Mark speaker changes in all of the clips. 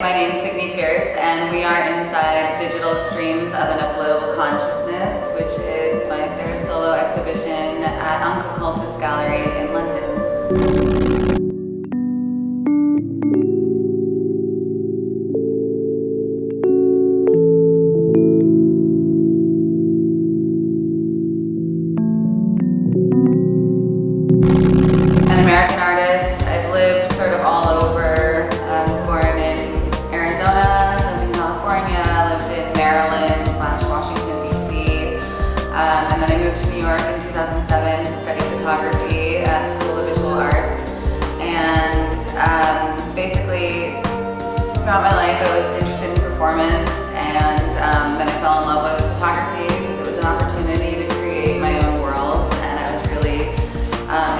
Speaker 1: My name is Signe Pierce, and we are inside Digital Streams of an Uploadable Consciousness, which is my third solo exhibition at Unca Cultus Gallery in London. An American artist. I've lived sort of all over. I was born in Arizona, lived in California, lived in Maryland / Washington, D.C. And then I moved to New York in 2007 to study photography at the School of Visual Arts. And basically, throughout my life, I was interested in performance, and then I fell in love with photography because it was an opportunity to create my own worlds, and I was really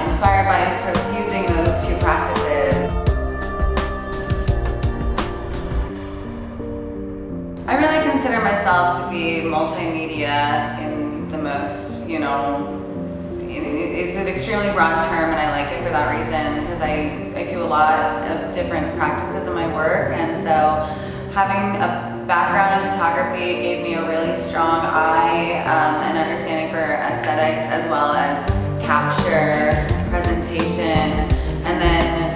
Speaker 1: inspired by sort of fusing those two practices. I really consider myself to be multimedia in the most, it's an extremely broad term, and I like it for that reason because I do a lot of different practices in my work, and so having a background in photography gave me a really strong eye and understanding for aesthetics as well as capture, presentation, and then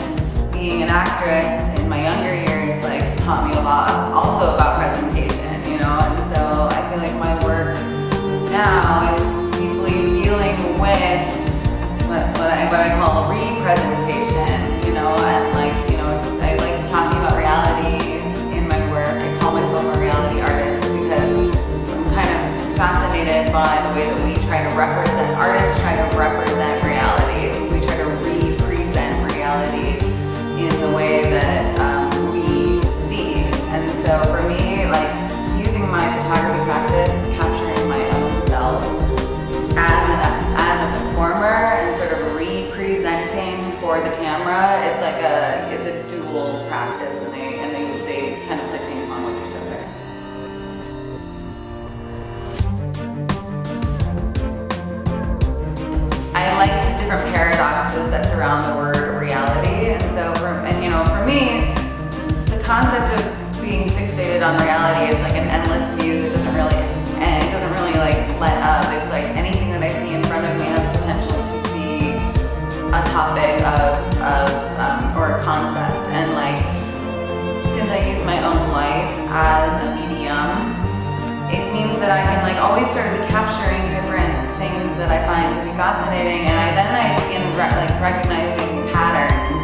Speaker 1: being an actress in my younger years taught me a lot also about presentation, and so I feel like my work now is deeply dealing with what I call representation, and I like talking about reality in my work. I call myself a reality artist because I'm kind of fascinated by the way that we try to represent, artists try to represent reality. We try to represent reality in the way that we see. And so for me, using my photography practice, capturing my own self as a performer and sort of representing for the camera, it's a dual practice, and they kind of play ping pong with each other. I like the different paradoxes that surround the word reality, and so for me, the concept of being fixated on reality is like an endless muse. It doesn't really let up. It's like anything that I see in front of me has potential to be a topic or a concept, and since I use my own life as a medium, it means that I can always sort of be capturing different things that I find to be fascinating, and I begin recognizing patterns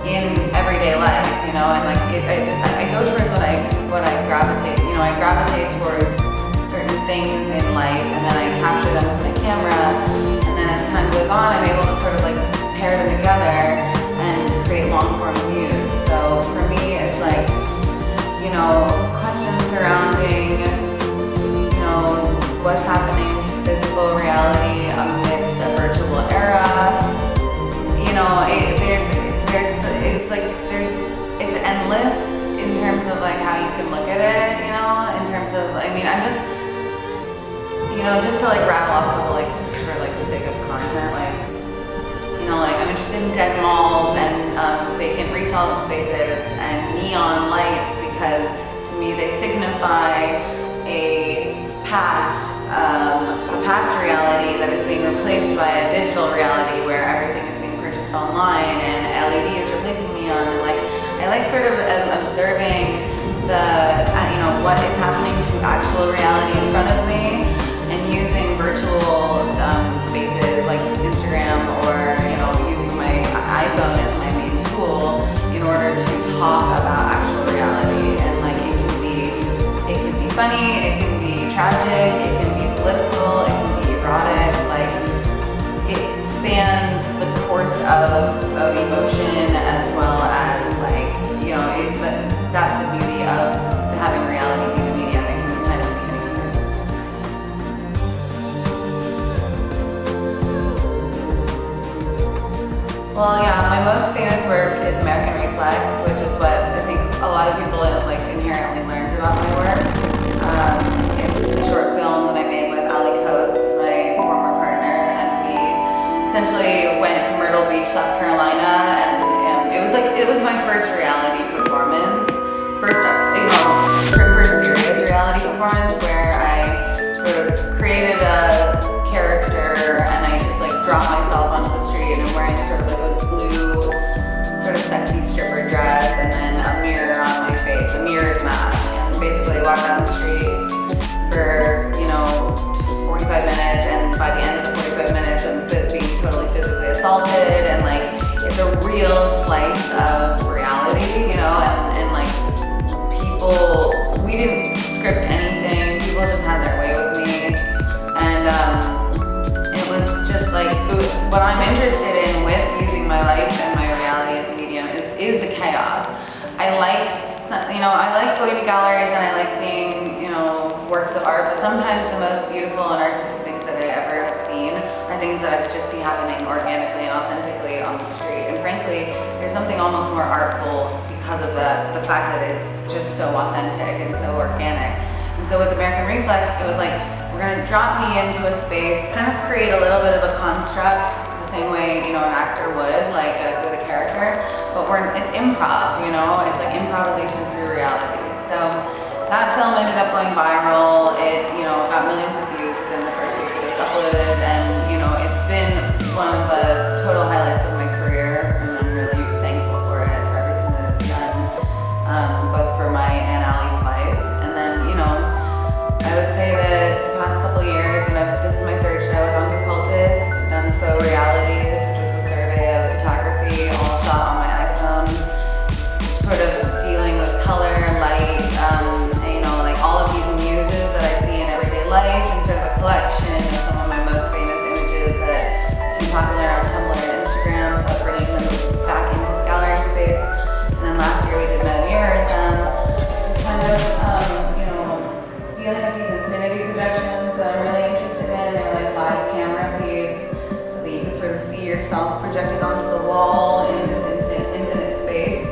Speaker 1: in everyday life, and I go towards what I gravitate. I gravitate towards certain things in life, and then I capture them with my camera, and then as time goes on, I'm able to sort of pair them together and create long form views. So for me, it's questions surrounding what's happening to physical reality amidst a virtual era. It's endless in terms of how you can look at it. In terms of just to rattle off a couple just for the sake of content. I'm interested in dead malls and vacant retail spaces and neon lights because to me they signify a past reality that is being replaced by a digital reality where everything is being purchased online and LED is replacing neon, and I like sort of observing what is happening to actual reality in front of me and using virtual spaces like Instagram or using my iPhone as my main tool in order to talk about actual reality, and it can be funny, it can be tragic, it can be political, it can be erotic, it spans the course of emotion as well as that's the beauty of having reality be the medium. It can kind of be anywhere. Well, yeah, my most famous work is American Reflex, which is what I think a lot of people have inherently learned about my work. It's a short film that I made with Ali Coates, my former partner, and we essentially went to Myrtle Beach, South Carolina, and it was my first reality performance. First I like going to galleries and I like seeing, works of art, but sometimes the most beautiful and artistic things that I ever have seen are things that I just see happening organically and authentically on the street. And frankly, there's something almost more artful because of the fact that it's just so authentic and so organic. And so with American Reflex, it was like, we're gonna drop me into a space, kind of create a little bit of a construct, the same way, an actor would, like with a character, but it's improv, it's like improvisation through reality. So that film ended up going viral. It, got millions of views within the first week it was uploaded, and, it's been one of the total highlights of my career, and I'm really thankful for it, for everything that it's done, both for my and Allie's life. And then, I would say that the past couple years, this is my third show with gowithYamo. I've done Faux Realities, which was a survey of photography, all shot on my iPhone, sort of dealing with color, light, like all of these muses that I see in everyday life, and sort of a collection of some of my most famous images that became popular on Tumblr and Instagram, but bringing them back into the gallery space. And then last year we did Metamurism, kind of, dealing with these infinity projections that I'm really interested in. They're like live camera feeds, so that you can sort of see yourself projected onto the wall in this infinite space.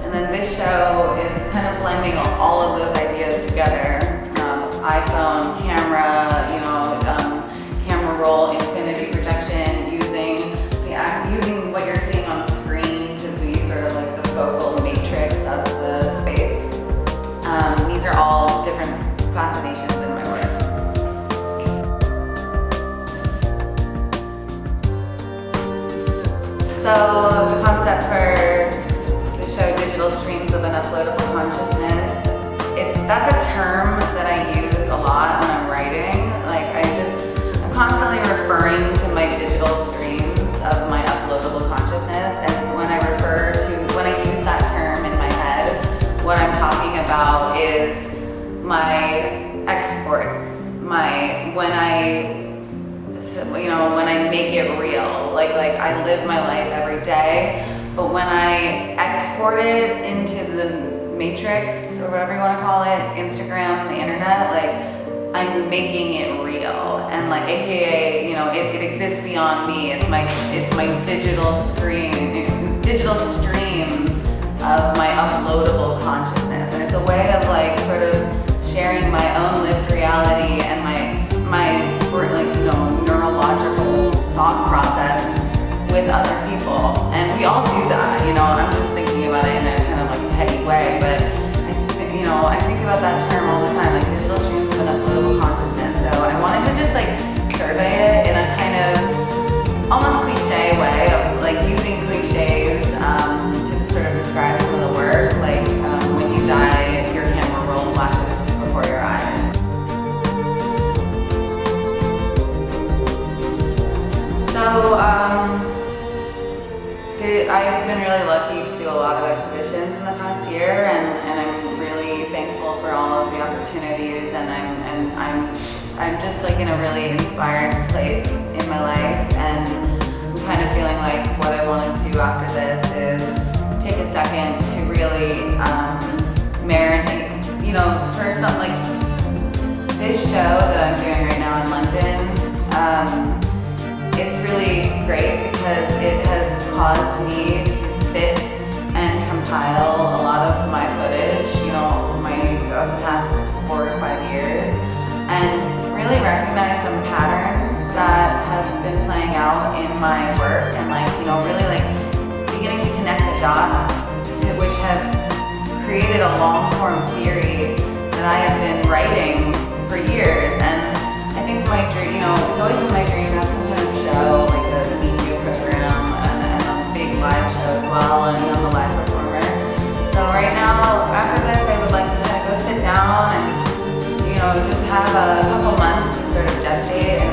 Speaker 1: And then this show is kind of blending all of those ideas together. iPhone, camera, camera roll, infinity projection, using what you're seeing on the screen to be sort of like the focal matrix of the space. These are all different fascinations in my work. So the concept for the show Digital Streams of an Uploadable Consciousness, that's a term that I use a lot when I'm writing. Like I'm constantly referring to my digital streams of my uploadable consciousness, and when I use that term in my head, what I'm talking about is my exports, when I make it real, like I live my life every day, but when I export it into the matrix, or whatever you want to call it, Instagram, the internet, like I'm making it real, and like AKA, it exists beyond me. It's my digital stream of my uploadable consciousness, and it's a way of like sort of sharing my own lived reality and my neurological thought process with other people. And we all do that, I'm just thinking about it in a kind of like petty way, but I think about that term all the time, like digital streams of an uploadable consciousness. So I wanted to just like survey it in a kind of almost cliche way of like using cliches to sort of describe some of the work, like when you die, your camera roll flashes before your eyes. So I've been really lucky to do a lot of exhibitions in the past year, and I'm really thankful for all of the opportunities, and I'm just like in a really inspired place in my life, and I'm kind of feeling like what I want to do after this is take a second to really marinate, for something like this show that I'm doing right now in London. It's really great because it has caused me to sit and compile a lot of my footage, of the past 4 or 5 years, and really recognize some patterns that have been playing out in my work, and really beginning to connect the dots which have created a long-form theory that I have been writing for years. And I think my dream, it's always been my dream to have some kind of show, like a media program and a big live show as well, and I'm a live performer. So right now, after this, I would like to kind of go sit down and, just have a couple months to sort of gestate and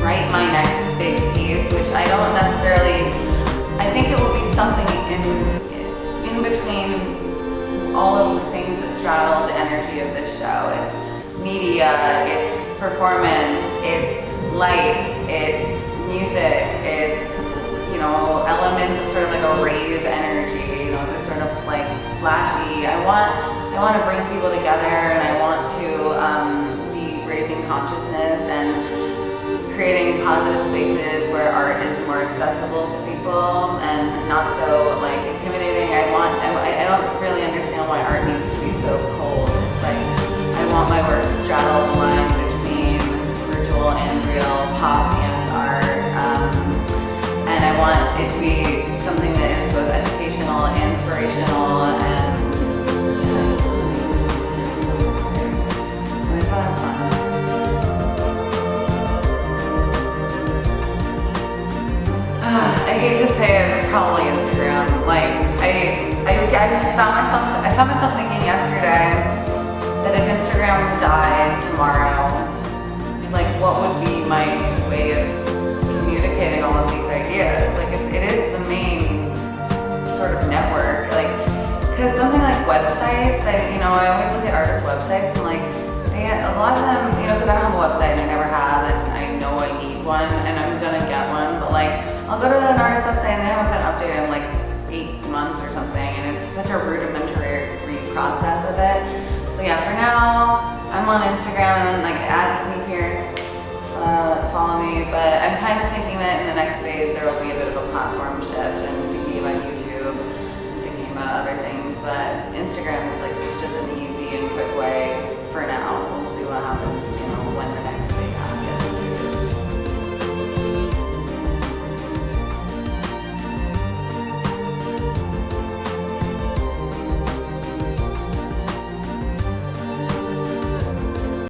Speaker 1: write my next big piece, which I don't necessarily, I think it will be something in between all of the things that straddle the energy of this show. It's media, it's performance, it's lights, it's music, it's, elements of sort of like a rave energy, this sort of like flashy. I want to bring people together, and I want to be raising consciousness and creating positive spaces where art is more accessible to people and not so like intimidating. I don't really understand why art needs to be so cold. It's like I want my work to straddle the line between virtual and real, pop and art, and I want it to be something that is both educational, inspirational, and it's fun. I hate to say it, probably Instagram. Like I found myself thinking yesterday that if Instagram died tomorrow, like what would be my way of communicating all of these ideas? Like it is the main sort of network. Like, because something like websites, I always look at artists' websites and like a lot of them, because I don't have a website and I never have, and I know I need one and I'm gonna get one, but like I'll go to an artist's website and they haven't been updated in like 8 months or something, and it's such a rudimentary process of it. So yeah, for now I'm on Instagram, and then like add Signe Pierce, follow me, but I'm kind of thinking that in the next phase there will be a bit of a platform shift, and thinking about YouTube and thinking about other things, but Instagram is like just in the